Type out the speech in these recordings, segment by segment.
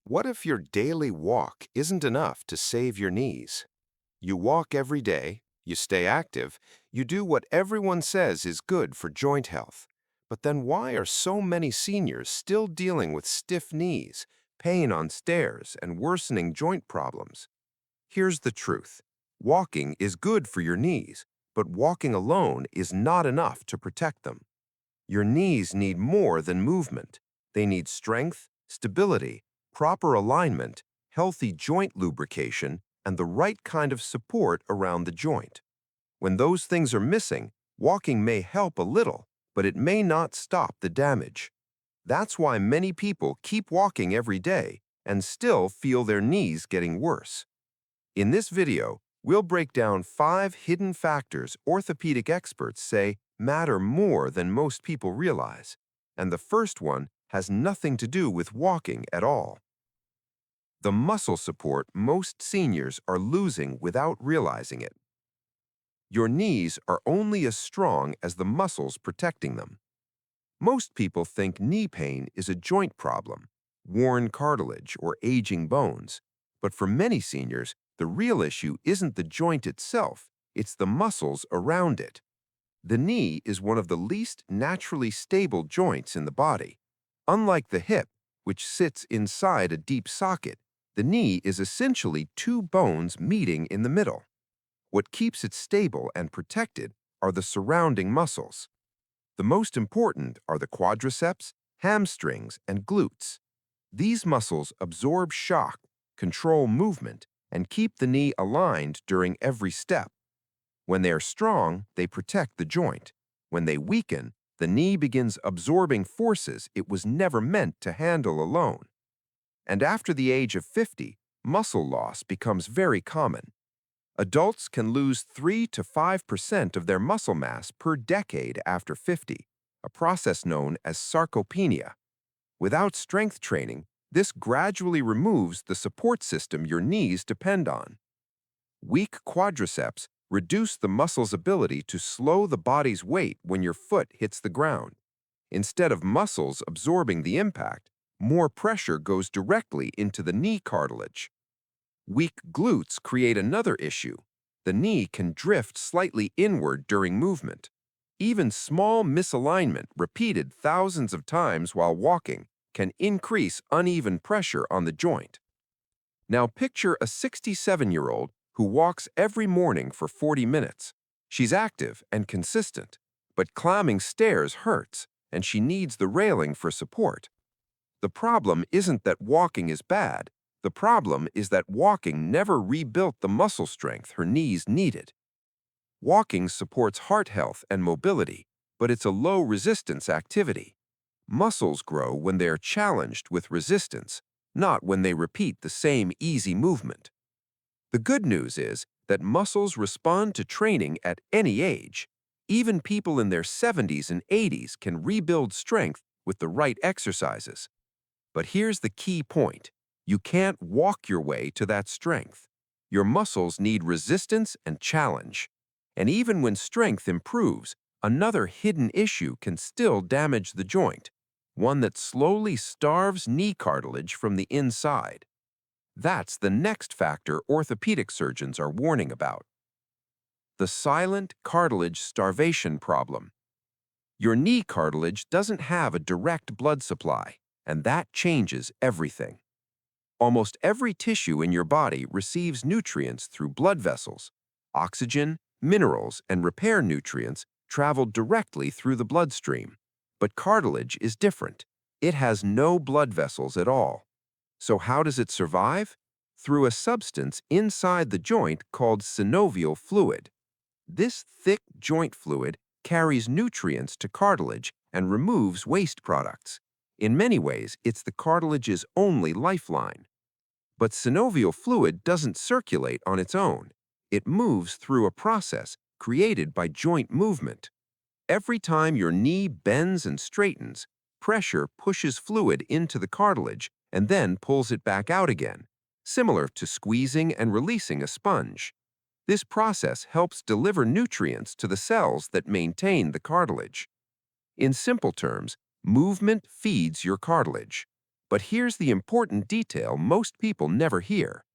What if your daily walk isn't enough to save your knees? You walk every day, you stay active, you do what everyone says is good for joint health. But then why are so many seniors still dealing with stiff knees, pain on stairs, and worsening joint problems? Here's the truth. Walking is good for your knees, but walking alone is not enough to protect them. Your knees need more than movement. They need strength, stability, proper alignment, healthy joint lubrication, and the right kind of support around the joint. When those things are missing, walking may help a little, but it may not stop the damage. That's why many people keep walking every day and still feel their knees getting worse. In this video, we'll break down 5 hidden factors orthopedic experts say matter more than most people realize. And the first one has nothing to do with walking at all. The muscle support most seniors are losing without realizing it. Your knees are only as strong as the muscles protecting them. Most people think knee pain is a joint problem, worn cartilage, or aging bones. But for many seniors, the real issue isn't the joint itself, it's the muscles around it. The knee is one of the least naturally stable joints in the body. Unlike the hip, which sits inside a deep socket, the knee is essentially two bones meeting in the middle. What keeps it stable and protected are the surrounding muscles. The most important are the quadriceps, hamstrings, and glutes. These muscles absorb shock, control movement, and keep the knee aligned during every step. When they are strong, they protect the joint. When they weaken, the knee begins absorbing forces it was never meant to handle alone. And after the age of 50, muscle loss becomes very common. Adults can lose 3 to 5% of their muscle mass per decade after 50, a process known as sarcopenia. Without strength training, this gradually removes the support system your knees depend on. Weak quadriceps reduce the muscle's ability to slow the body's weight when your foot hits the ground. Instead of muscles absorbing the impact, more pressure goes directly into the knee cartilage. Weak glutes create another issue. The knee can drift slightly inward during movement. Even small misalignment repeated thousands of times while walking can increase uneven pressure on the joint. Now picture a 67-year-old who walks every morning for 40 minutes. She's active and consistent, but climbing stairs hurts, and she needs the railing for support. The problem isn't that walking is bad. The problem is that walking never rebuilt the muscle strength her knees needed. Walking supports heart health and mobility, but it's a low-resistance activity. Muscles grow when they are challenged with resistance, not when they repeat the same easy movement. The good news is that muscles respond to training at any age. Even people in their 70s and 80s can rebuild strength with the right exercises. But here's the key point. You can't walk your way to that strength. Your muscles need resistance and challenge. And even when strength improves, another hidden issue can still damage the joint, one that slowly starves knee cartilage from the inside. That's the next factor orthopedic surgeons are warning about. The silent cartilage starvation problem. Your knee cartilage doesn't have a direct blood supply, and that changes everything. Almost every tissue in your body receives nutrients through blood vessels. Oxygen, minerals, and repair nutrients travel directly through the bloodstream. But cartilage is different. It has no blood vessels at all. So how does it survive? Through a substance inside the joint called synovial fluid. This thick joint fluid carries nutrients to cartilage and removes waste products. In many ways, it's the cartilage's only lifeline. But synovial fluid doesn't circulate on its own. It moves through a process created by joint movement. Every time your knee bends and straightens, pressure pushes fluid into the cartilage and then pulls it back out again, similar to squeezing and releasing a sponge. This process helps deliver nutrients to the cells that maintain the cartilage. In simple terms, movement feeds your cartilage. But here's the important detail most people never hear.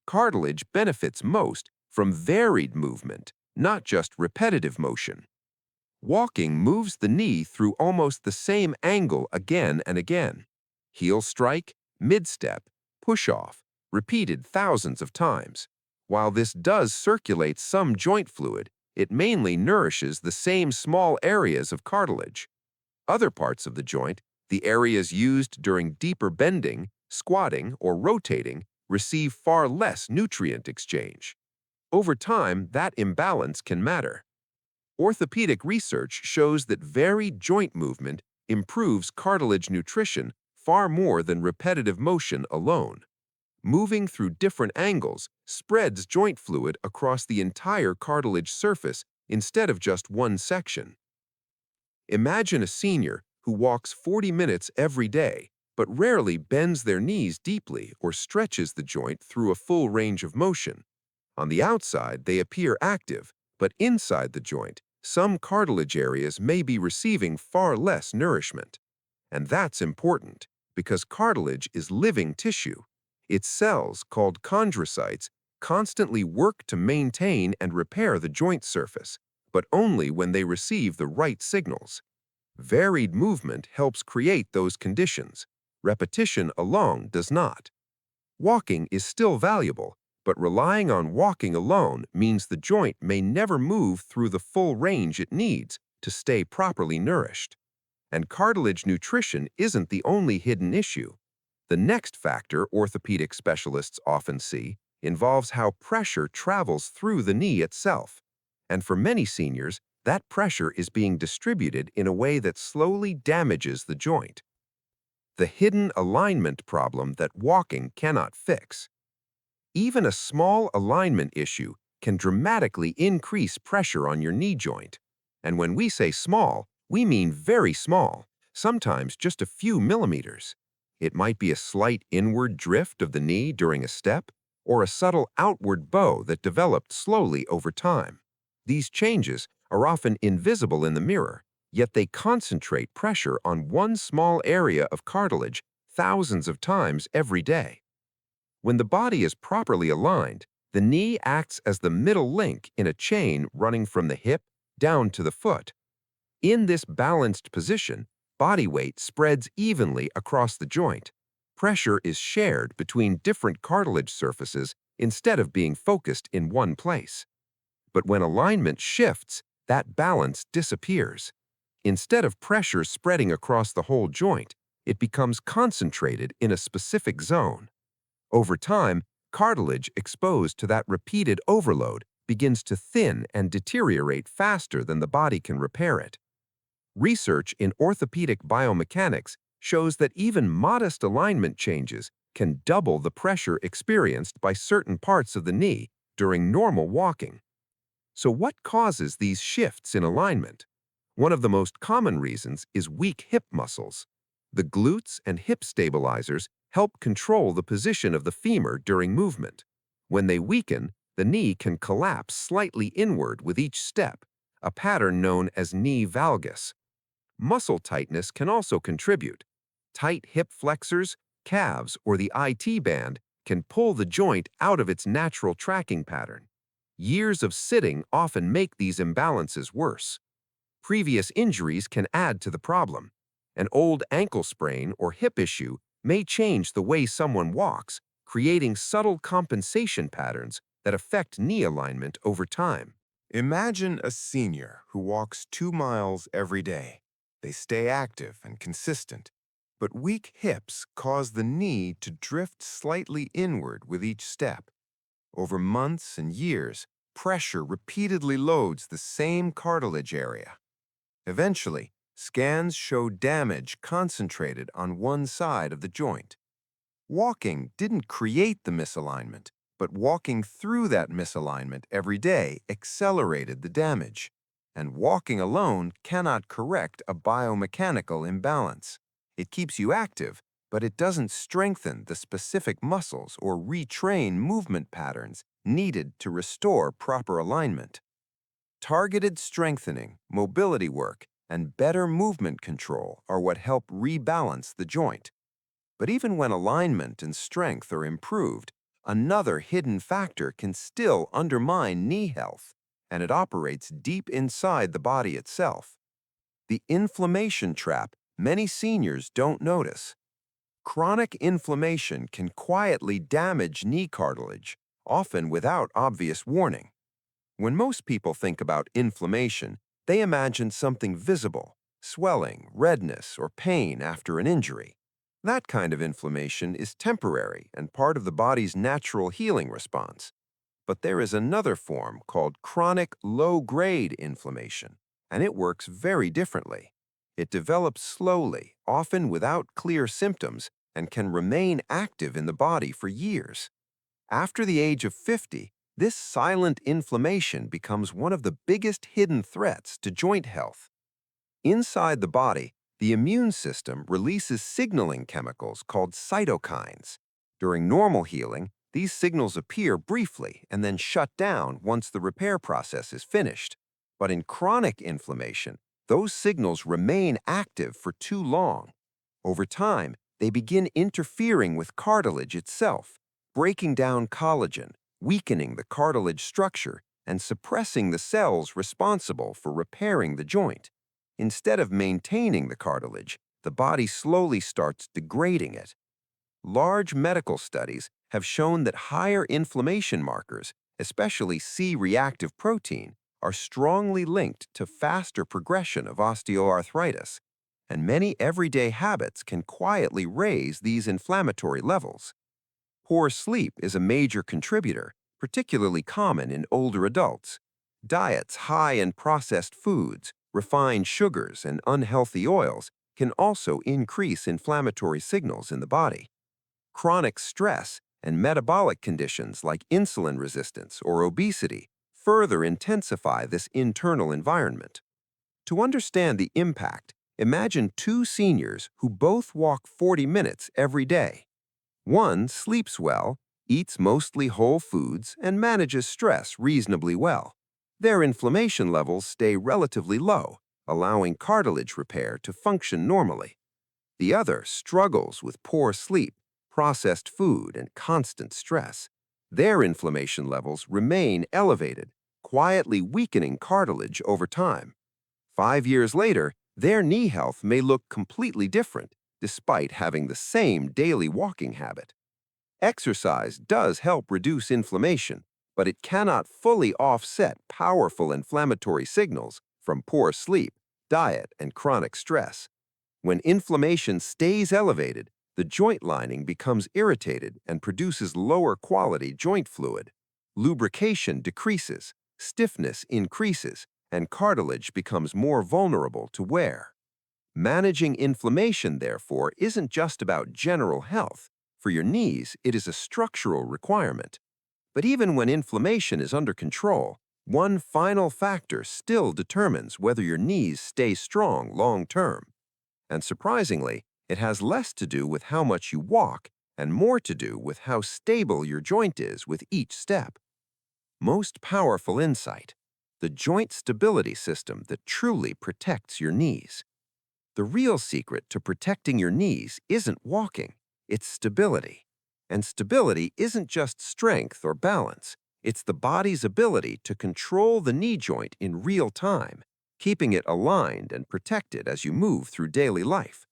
Cartilage benefits most from varied movement, not just repetitive motion. Walking moves the knee through almost the same angle again and again. Heel strike, mid-step, push-off, repeated thousands of times. While this does circulate some joint fluid, it mainly nourishes the same small areas of cartilage. Other parts of the joint, the areas used during deeper bending, squatting, or rotating, receive far less nutrient exchange. Over time, that imbalance can matter. Orthopedic research shows that varied joint movement improves cartilage nutrition far more than repetitive motion alone. Moving through different angles spreads joint fluid across the entire cartilage surface instead of just one section. Imagine a senior who walks 40 minutes every day, but rarely bends their knees deeply or stretches the joint through a full range of motion. On the outside, they appear active, but inside the joint, some cartilage areas may be receiving far less nourishment. And that's important because cartilage is living tissue. Its cells, called chondrocytes, constantly work to maintain and repair the joint surface, but only when they receive the right signals. Varied movement helps create those conditions. Repetition alone does not. Walking is still valuable, but relying on walking alone means the joint may never move through the full range it needs to stay properly nourished. And cartilage nutrition isn't the only hidden issue. The next factor orthopedic specialists often see involves how pressure travels through the knee itself. And for many seniors, that pressure is being distributed in a way that slowly damages the joint. The hidden alignment problem that walking cannot fix. Even a small alignment issue can dramatically increase pressure on your knee joint. And when we say small, we mean very small, sometimes just a few millimeters. It might be a slight inward drift of the knee during a step, or a subtle outward bow that developed slowly over time. These changes are often invisible in the mirror, yet they concentrate pressure on one small area of cartilage thousands of times every day. When the body is properly aligned, the knee acts as the middle link in a chain running from the hip down to the foot. In this balanced position, body weight spreads evenly across the joint. Pressure is shared between different cartilage surfaces instead of being focused in one place. But when alignment shifts, that balance disappears. Instead of pressure spreading across the whole joint, it becomes concentrated in a specific zone. Over time, cartilage exposed to that repeated overload begins to thin and deteriorate faster than the body can repair it. Research in orthopedic biomechanics shows that even modest alignment changes can double the pressure experienced by certain parts of the knee during normal walking. So what causes these shifts in alignment? One of the most common reasons is weak hip muscles. The glutes and hip stabilizers help control the position of the femur during movement. When they weaken, the knee can collapse slightly inward with each step, a pattern known as knee valgus. Muscle tightness can also contribute. Tight hip flexors, calves, or the IT band can pull the joint out of its natural tracking pattern. Years of sitting often make these imbalances worse. Previous injuries can add to the problem. An old ankle sprain or hip issue may change the way someone walks, creating subtle compensation patterns that affect knee alignment over time. Imagine a senior who walks 2 miles every day. They stay active and consistent, but weak hips cause the knee to drift slightly inward with each step. Over months and years, pressure repeatedly loads the same cartilage area. Eventually, scans show damage concentrated on one side of the joint. Walking didn't create the misalignment, but walking through that misalignment every day accelerated the damage. And walking alone cannot correct a biomechanical imbalance. It keeps you active, but it doesn't strengthen the specific muscles or retrain movement patterns needed to restore proper alignment. Targeted strengthening, mobility work, and better movement control are what help rebalance the joint. But even when alignment and strength are improved, another hidden factor can still undermine knee health, and it operates deep inside the body itself. The inflammation trap many seniors don't notice. Chronic inflammation can quietly damage knee cartilage, often without obvious warning. When most people think about inflammation, they imagine something visible, swelling, redness, or pain after an injury. That kind of inflammation is temporary and part of the body's natural healing response. But there is another form called chronic low-grade inflammation, and it works very differently. It develops slowly, often without clear symptoms, and can remain active in the body for years. After the age of 50, this silent inflammation becomes one of the biggest hidden threats to joint health. Inside the body, the immune system releases signaling chemicals called cytokines. During normal healing, these signals appear briefly and then shut down once the repair process is finished. But in chronic inflammation, those signals remain active for too long. Over time, they begin interfering with cartilage itself, breaking down collagen, weakening the cartilage structure, and suppressing the cells responsible for repairing the joint. Instead of maintaining the cartilage, the body slowly starts degrading it. Large medical studies have shown that higher inflammation markers, especially C-reactive protein, are strongly linked to faster progression of osteoarthritis, and many everyday habits can quietly raise these inflammatory levels. Poor sleep is a major contributor, particularly common in older adults. Diets high in processed foods, refined sugars, and unhealthy oils can also increase inflammatory signals in the body. Chronic stress and metabolic conditions like insulin resistance or obesity further intensify this internal environment. To understand the impact, imagine two seniors who both walk 40 minutes every day. One sleeps well, eats mostly whole foods, and manages stress reasonably well. Their inflammation levels stay relatively low, allowing cartilage repair to function normally. The other struggles with poor sleep, processed food, and constant stress. Their inflammation levels remain elevated, quietly weakening cartilage over time. 5 years later, their knee health may look completely different, despite having the same daily walking habit. Exercise does help reduce inflammation, but it cannot fully offset powerful inflammatory signals from poor sleep, diet, and chronic stress. When inflammation stays elevated, the joint lining becomes irritated and produces lower quality joint fluid. Lubrication decreases, stiffness increases, and cartilage becomes more vulnerable to wear. Managing inflammation, therefore, isn't just about general health. For your knees, it is a structural requirement. But even when inflammation is under control, one final factor still determines whether your knees stay strong long term. And surprisingly, it has less to do with how much you walk and more to do with how stable your joint is with each step. Most powerful insight: the joint stability system that truly protects your knees. The real secret to protecting your knees isn't walking, it's stability. And stability isn't just strength or balance, it's the body's ability to control the knee joint in real time, keeping it aligned and protected as you move through daily life.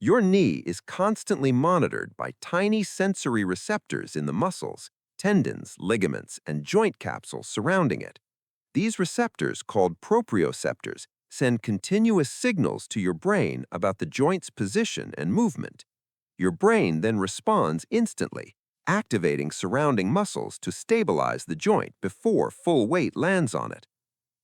Your knee is constantly monitored by tiny sensory receptors in the muscles, tendons, ligaments, and joint capsules surrounding it. These receptors, called proprioceptors, send continuous signals to your brain about the joint's position and movement. Your brain then responds instantly, activating surrounding muscles to stabilize the joint before full weight lands on it.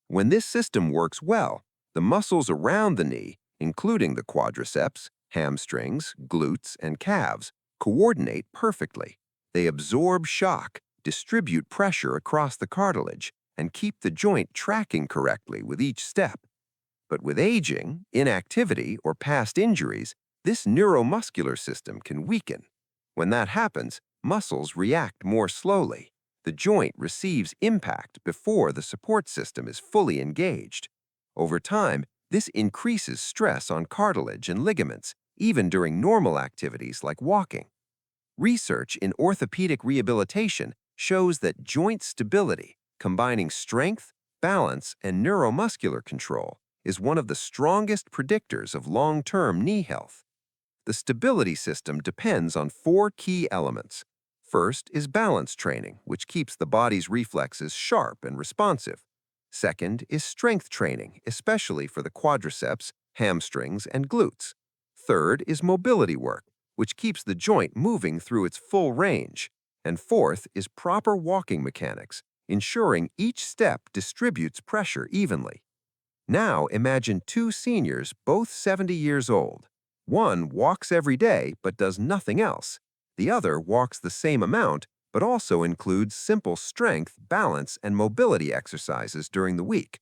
When this system works well, the muscles around the knee, including the quadriceps, hamstrings, glutes, and calves, coordinate perfectly. They absorb shock, distribute pressure across the cartilage, and keep the joint tracking correctly with each step. But with aging, inactivity, or past injuries, this neuromuscular system can weaken. When that happens, muscles react more slowly. The joint receives impact before the support system is fully engaged. Over time, this increases stress on cartilage and ligaments, even during normal activities like walking. Research in orthopedic rehabilitation shows that joint stability, combining strength, balance, and neuromuscular control, is one of the strongest predictors of long-term knee health. The stability system depends on four key elements. First is balance training, which keeps the body's reflexes sharp and responsive. Second is strength training, especially for the quadriceps, hamstrings, and glutes. Third is mobility work, which keeps the joint moving through its full range. And fourth is proper walking mechanics, ensuring each step distributes pressure evenly. Now imagine two seniors, both 70 years old. One walks every day but does nothing else. The other walks the same amount but also includes simple strength, balance, and mobility exercises during the week.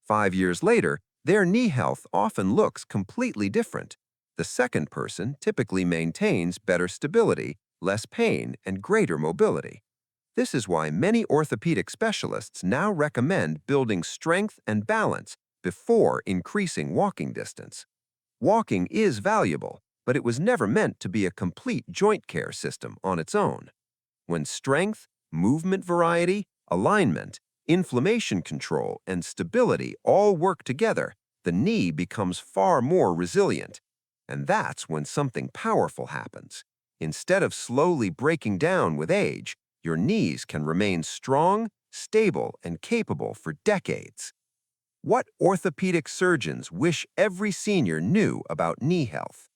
5 years later, their knee health often looks completely different. The second person typically maintains better stability, less pain, and greater mobility. This is why many orthopedic specialists now recommend building strength and balance before increasing walking distance. Walking is valuable, but it was never meant to be a complete joint care system on its own. When strength, movement variety, alignment, inflammation control, and stability all work together, the knee becomes far more resilient. And that's when something powerful happens. Instead of slowly breaking down with age, your knees can remain strong, stable, and capable for decades. What orthopedic surgeons wish every senior knew about knee health?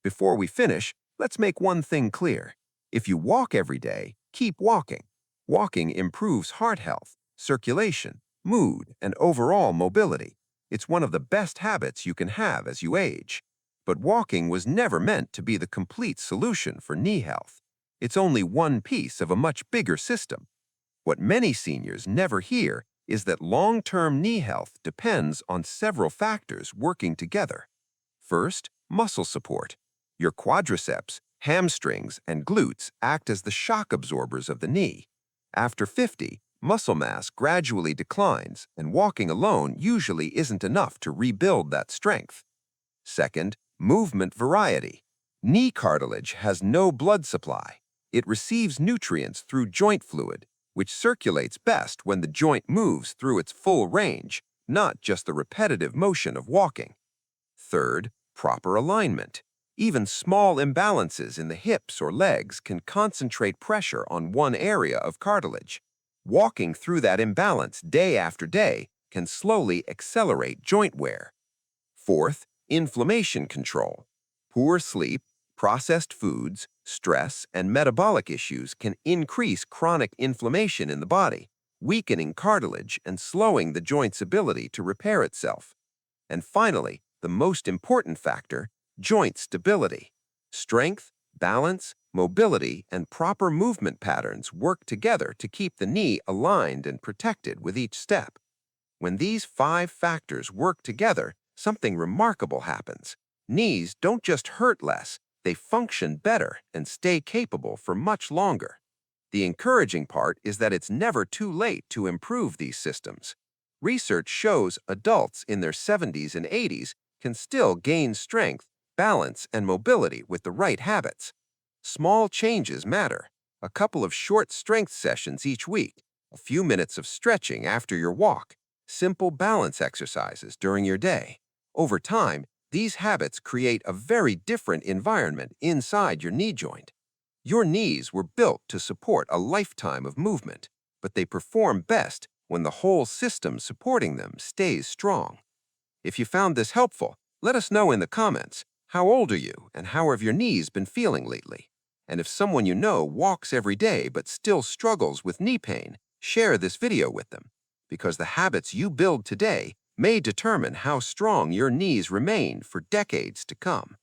Before we finish, let's make one thing clear. If you walk every day, keep walking. Walking improves heart health, circulation, mood, and overall mobility. It's one of the best habits you can have as you age. But walking was never meant to be the complete solution for knee health. It's only one piece of a much bigger system. What many seniors never hear is that long-term knee health depends on several factors working together. First, muscle support. Your quadriceps, hamstrings, and glutes act as the shock absorbers of the knee. After 50, muscle mass gradually declines, and walking alone usually isn't enough to rebuild that strength. Second, movement variety. Knee cartilage has no blood supply. It receives nutrients through joint fluid, which circulates best when the joint moves through its full range, not just the repetitive motion of walking. Third, proper alignment. Even small imbalances in the hips or legs can concentrate pressure on one area of cartilage. Walking through that imbalance day after day can slowly accelerate joint wear. Fourth, inflammation control. Poor sleep, processed foods, stress, and metabolic issues can increase chronic inflammation in the body, weakening cartilage and slowing the joint's ability to repair itself. And finally, the most important factor, joint stability. Strength, balance, mobility, and proper movement patterns work together to keep the knee aligned and protected with each step. When these 5 factors work together, something remarkable happens. Knees don't just hurt less, they function better and stay capable for much longer. The encouraging part is that it's never too late to improve these systems. Research shows adults in their 70s and 80s can still gain strength, balance, and mobility with the right habits. Small changes matter. A couple of short strength sessions each week, a few minutes of stretching after your walk, simple balance exercises during your day. Over time, these habits create a very different environment inside your knee joint. Your knees were built to support a lifetime of movement, but they perform best when the whole system supporting them stays strong. If you found this helpful, let us know in the comments. How old are you and how have your knees been feeling lately? And if someone you know walks every day but still struggles with knee pain, share this video with them, because the habits you build today may determine how strong your knees remain for decades to come.